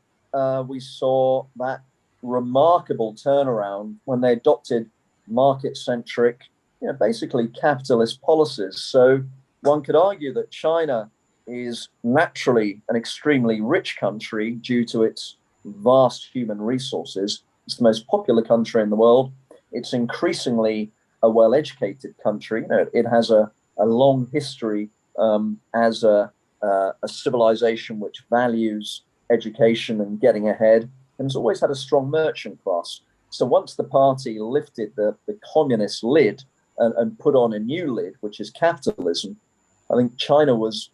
Speaker 4: we saw that remarkable turnaround when they adopted market-centric, basically capitalist policies. So one could argue that China is naturally an extremely rich country due to its vast human resources. It's the most popular country in the world. It's increasingly a well-educated country. It has a long history as a civilization which values education and getting ahead, and has always had a strong merchant class. So once the party lifted the communist lid and put on a new lid, which is capitalism, I think China was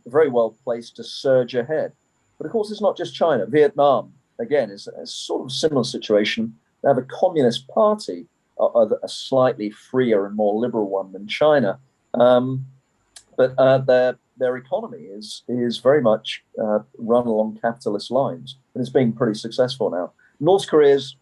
Speaker 4: very well placed to surge ahead. But of course, it's not just China. Vietnam, again, is a sort of similar situation. They have a communist party, a slightly freer and more liberal one than China. But their economy is very much run along capitalist lines, and it's been pretty successful now. North Korea is,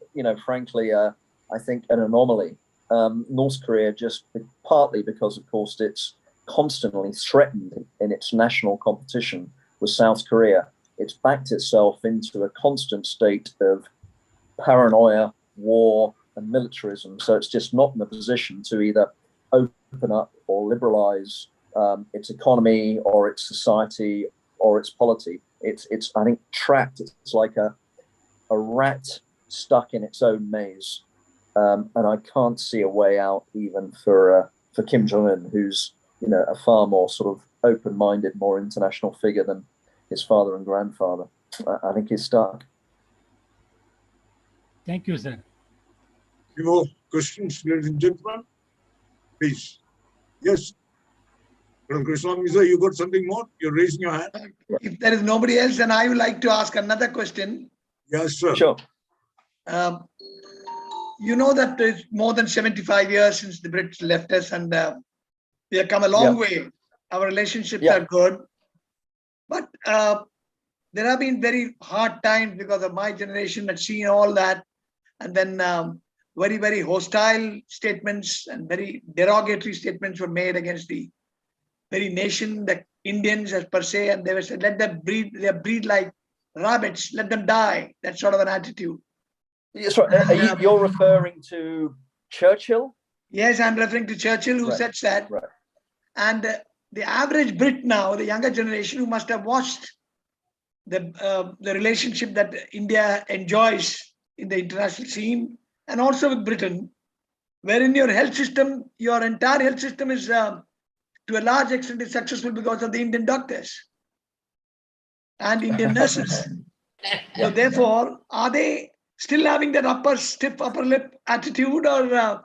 Speaker 4: frankly, I think an anomaly. North Korea just partly because, of course, it's constantly threatened in its national competition with South Korea. It's backed itself into a constant state of paranoia, war, and militarism. So it's just not in a position to either open up or liberalize its economy or its society or its polity. It's I think trapped. It's like a rat stuck in its own maze, and I can't see a way out even for Kim Jong-un, who's a far more sort of open-minded, more international figure than his father and grandfather. I think he's stuck.
Speaker 6: Thank you, sir.
Speaker 1: Any more questions, ladies and gentlemen? Please. Yes. Krishnami sir, you got something more? You're raising your hand.
Speaker 5: If there is nobody else, then I would like to ask another question.
Speaker 1: Yes, sir.
Speaker 4: Sure.
Speaker 5: You know that it's more than 75 years since the Brits left us, and we have come a long way. Our relationships are good. But there have been very hard times because of my generation had seen all that. And then very, very hostile statements and very derogatory statements were made against the very nation, the Indians as per se. And they were said, let them breed, they breed like rabbits, let them die. That sort of an attitude.
Speaker 4: Yes, right. You're referring to Churchill?
Speaker 5: Yes, I'm referring to Churchill, who said that.
Speaker 4: Right.
Speaker 5: And the average Brit now, the younger generation, who must have watched the relationship that India enjoys in the international scene and also with Britain, wherein your health system, your entire health system is to a large extent is successful because of the Indian doctors and Indian nurses. So therefore, are they still having that stiff upper lip attitude, or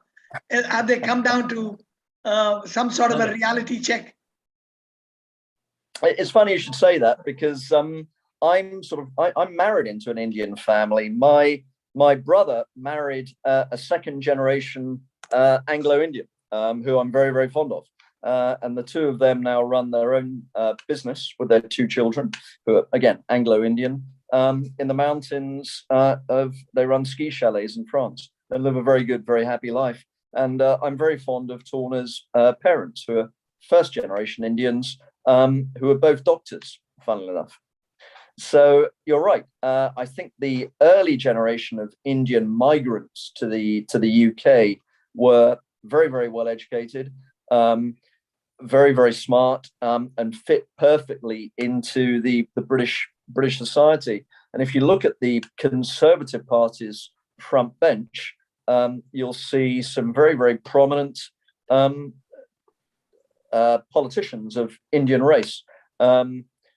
Speaker 5: have they come down to some sort of a reality check?
Speaker 4: It's funny you should say that, because I'm married into an Indian family. My brother married a second generation Anglo-Indian who I'm very, very fond of. And the two of them now run their own business with their two children, who are, again, Anglo-Indian, in the mountains they run ski chalets in France and live a very good, very happy life. And I'm very fond of Torna's parents, who are first generation Indians, who are both doctors, funnily enough. So you're right. I think the early generation of Indian migrants to the UK were very, very well educated, very, very smart, and fit perfectly into the British society. And if you look at the Conservative Party's front bench, you'll see some very, very prominent politicians of Indian race.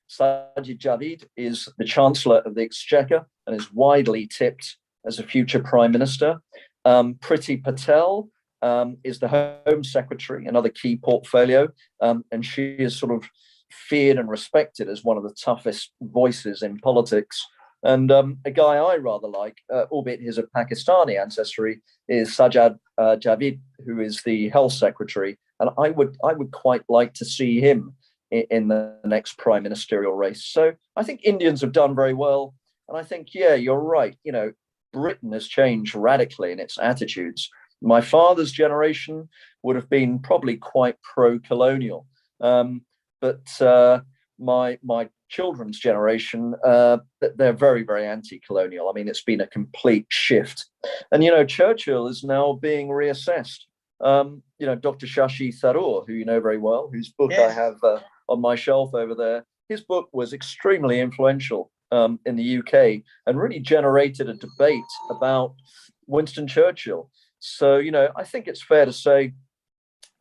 Speaker 4: Sajid Javid is the Chancellor of the Exchequer and is widely tipped as a future Prime Minister. Priti Patel is the Home Secretary, another key portfolio, and she is sort of feared and respected as one of the toughest voices in politics. And a guy I rather like, albeit he's of Pakistani ancestry, is Sajid Javid, who is the Health Secretary. And I would quite like to see him in the next prime ministerial race. So I think Indians have done very well. And I think, yeah, you're right. Britain has changed radically in its attitudes. My father's generation would have been probably quite pro-colonial, but my children's generation, they're very, very anti-colonial. I mean, it's been a complete shift. And, Churchill is now being reassessed. Dr. Shashi Tharoor, who you know very well, whose book I have on my shelf over there, his book was extremely influential in the UK and really generated a debate about Winston Churchill. So, I think it's fair to say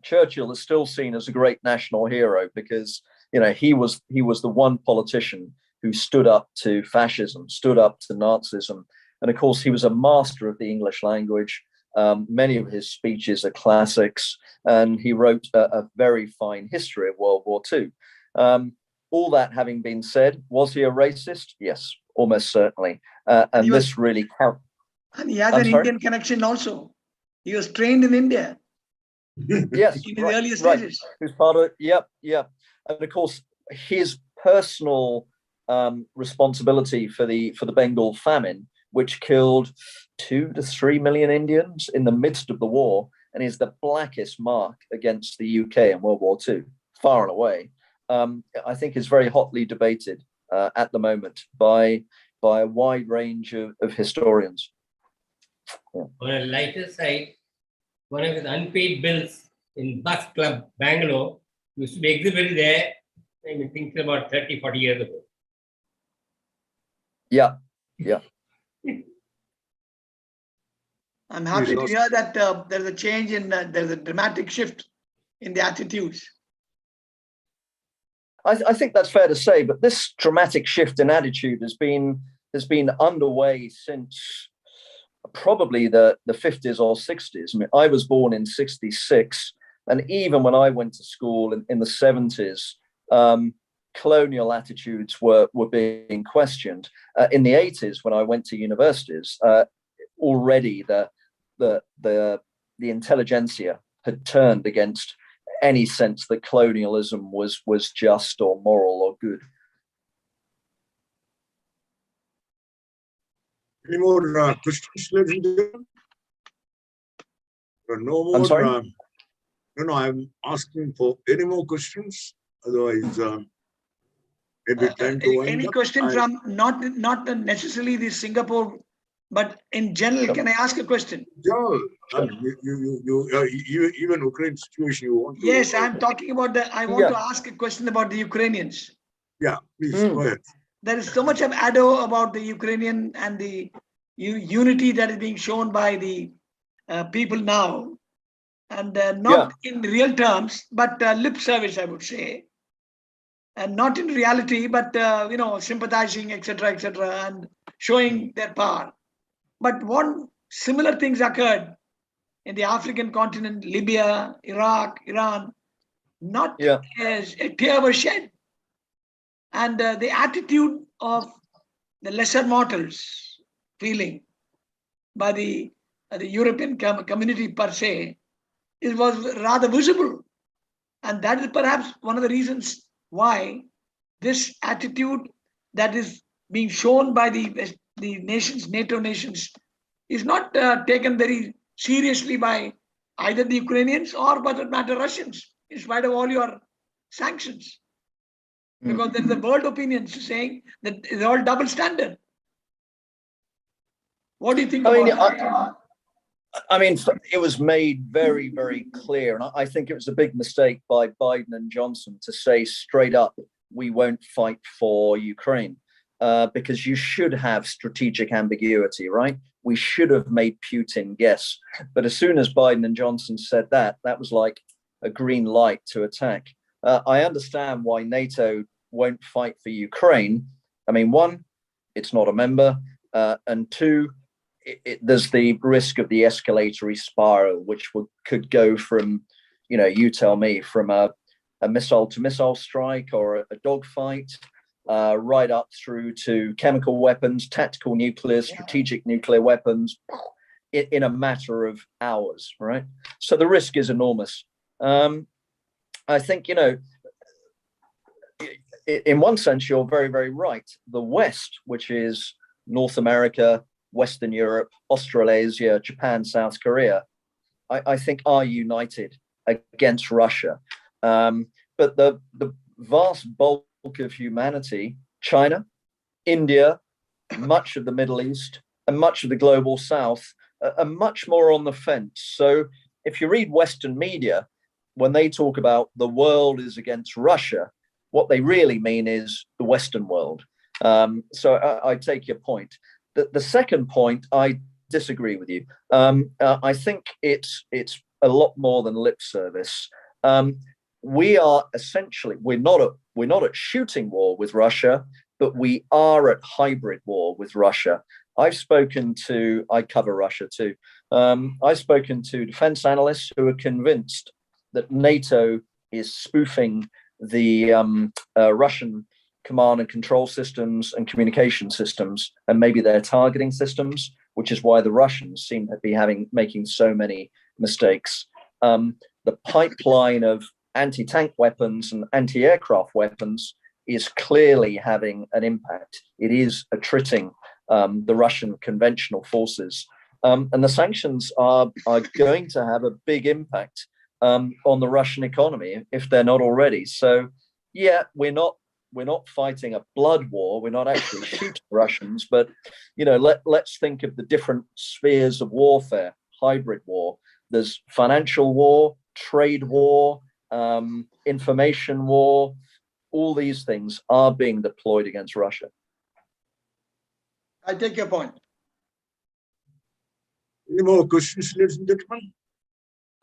Speaker 4: Churchill is still seen as a great national hero because, he was the one politician who stood up to fascism, stood up to Nazism. And of course, he was a master of the English language. Many of his speeches are classics, and he wrote a very fine history of World War II. All that having been said, was he a racist? Yes, almost certainly. And this really counts.
Speaker 5: And he has an Indian connection also. He was trained in India.
Speaker 4: Yes,
Speaker 5: in the earlier
Speaker 4: right.
Speaker 5: stages.
Speaker 4: Who's part of yep. And of course, his personal responsibility for the Bengal famine, which killed 2 to 3 million Indians in the midst of the war, and is the blackest mark against the UK in World War II, far and away. I think is very hotly debated at the moment by a wide range of historians.
Speaker 7: Yeah. On a lighter side, one of his unpaid bills in Bus Club, Bangalore, used to be exhibited there, I think about 30, 40 years ago.
Speaker 4: Yeah.
Speaker 5: I'm happy to hear that there's a change there's a dramatic shift in the attitudes.
Speaker 4: I think that's fair to say, but this dramatic shift in attitude has been underway since probably the 50s or 60s. I mean, I was born in 66, and even when I went to school in the 70s, colonial attitudes were being questioned. In the 80s, when I went to universities, already the intelligentsia had turned against any sense that colonialism was just or moral or good.
Speaker 1: Any more questions, ladies and gentlemen? No more.
Speaker 4: I'm sorry?
Speaker 1: No, I'm asking for any more questions. Otherwise, maybe time to wind
Speaker 5: any
Speaker 1: up.
Speaker 5: question from not necessarily the Singapore, but in general,
Speaker 4: Sure.
Speaker 5: Can I ask a question?
Speaker 1: Sure.
Speaker 4: Sure.
Speaker 1: You even Ukraine situation you want to.
Speaker 5: Yes, I'm talking about I want to ask a question about the Ukrainians.
Speaker 1: Yeah, please go ahead.
Speaker 5: There is so much of ado about the Ukrainian and the unity that is being shown by the people now, and not in real terms, but lip service, I would say, and not in reality, but sympathizing, etc., and showing their power. But what similar things occurred in the African continent, Libya, Iraq, Iran, not as a tear was shed. And the attitude of the lesser mortals feeling by the European community per se, it was rather visible. And that is perhaps one of the reasons why this attitude that is being shown by the nations, NATO nations, is not taken very seriously by either the Ukrainians or, for that matter, Russians, in spite of all your sanctions. Because there is a world opinion saying that it's all double standard. What do you think about that?
Speaker 4: I mean, it was made very, very clear, and I think it was a big mistake by Biden and Johnson to say straight up, we won't fight for Ukraine, because you should have strategic ambiguity, right? We should have made Putin guess. But as soon as Biden and Johnson said that was like a green light to attack. I understand why NATO won't fight for Ukraine. I mean, one, it's not a member, and two, there's the risk of the escalatory spiral, which could go from, you tell me, from a missile to missile strike or a dogfight, right up through to chemical weapons, tactical nuclear, strategic nuclear weapons, in a matter of hours, right? So the risk is enormous. I think, in one sense, you're very, very right. The West, which is North America, Western Europe, Australasia, Japan, South Korea, I think, are united against Russia. But the vast bulk of humanity, China, India, much of the Middle East, and much of the global South are much more on the fence. So if you read Western media, when they talk about the world is against Russia, what they really mean is the Western world. So I take your point. The second point, I disagree with you. I think it's a lot more than lip service. We are essentially, we're not at shooting war with Russia, but we are at hybrid war with Russia. I cover Russia too. I've spoken to defense analysts who are convinced that NATO is spoofing the Russian command and control systems and communication systems, and maybe their targeting systems, which is why the Russians seem to be making so many mistakes. The pipeline of anti-tank weapons and anti-aircraft weapons is clearly having an impact. It is attriting the Russian conventional forces. And the sanctions are going to have a big impact on the Russian economy if they're not already. So, yeah, we're not fighting a blood war. We're not actually shooting Russians, but let's think of the different spheres of warfare. Hybrid war. There's financial war, trade war, information war. All these things are being deployed against Russia.
Speaker 5: I take your point.
Speaker 1: Any more questions, ladies and gentlemen?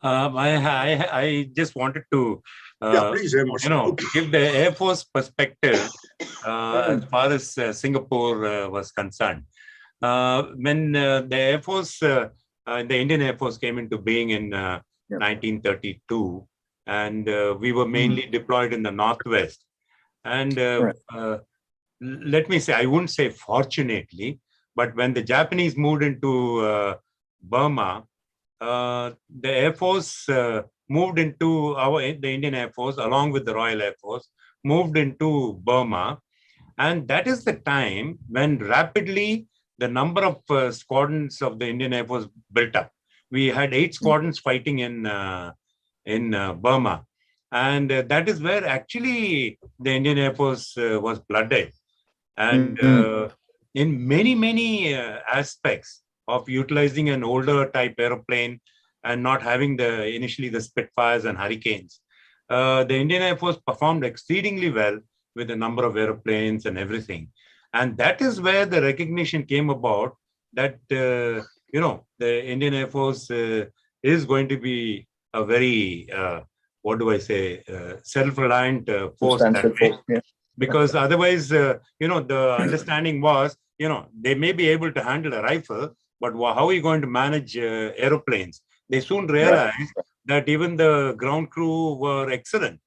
Speaker 3: I just wanted to,
Speaker 1: Please,
Speaker 3: give the Air Force perspective as far as Singapore was concerned. When the Air Force, the Indian Air Force came into being in 1932, and we were mainly deployed in the Northwest. And let me say, I wouldn't say fortunately, but when the Japanese moved into Burma, the Air Force moved into the Indian Air Force, along with the Royal Air Force, moved into Burma. And that is the time when rapidly the number of squadrons of the Indian Air Force built up. We had 8 squadrons fighting in Burma. And that is where actually the Indian Air Force was blooded. And in many, many aspects of utilizing an older type aeroplane and not having initially the Spitfires and Hurricanes, the Indian Air Force performed exceedingly well with a number of airplanes and everything. And that is where the recognition came about that, the Indian Air Force is going to be a very, self-reliant force. Because otherwise, the understanding was, they may be able to handle a rifle, but how are you going to manage aeroplanes? They soon realized that even the ground crew were excellent.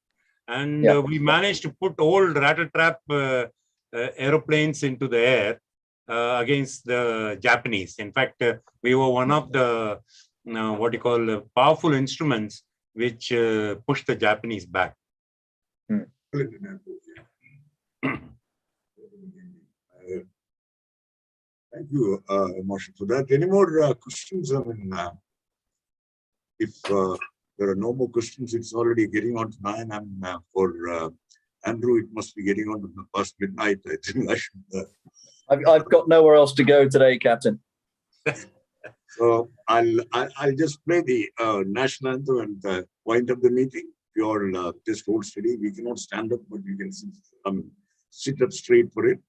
Speaker 3: And we managed to put old rattle-trap aeroplanes into the air against the Japanese. In fact, we were one of the, powerful instruments which pushed the Japanese back.
Speaker 1: Thank you, Marshal, for that. Any more questions? I mean, if there are no more questions, it's already getting on to 9. And for Andrew, it must be getting on to past midnight. I think I should.
Speaker 4: I've got nowhere else to go today, Captain.
Speaker 1: So I'll just play the national anthem and wind up the meeting. If you all just hold steady, we cannot stand up, but you can sit up straight for it.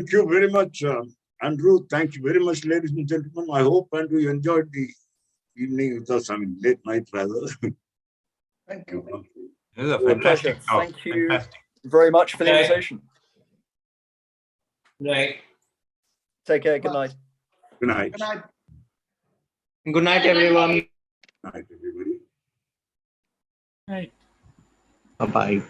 Speaker 1: Thank you very much, Andrew. Thank you very much, ladies and gentlemen. I hope, Andrew, you enjoyed the evening with us. I mean, late night rather.
Speaker 5: Thank you.
Speaker 3: It was a
Speaker 4: Well, a pleasure.
Speaker 3: fantastic talk.
Speaker 4: Thank you
Speaker 3: Fantastic.
Speaker 4: very much for the
Speaker 7: Right.
Speaker 4: invitation.
Speaker 7: Right.
Speaker 4: Take care. Good night.
Speaker 1: Good night.
Speaker 5: Good night.
Speaker 2: Good night, everyone.
Speaker 1: Good night, everybody.
Speaker 6: Right.
Speaker 2: Bye-bye.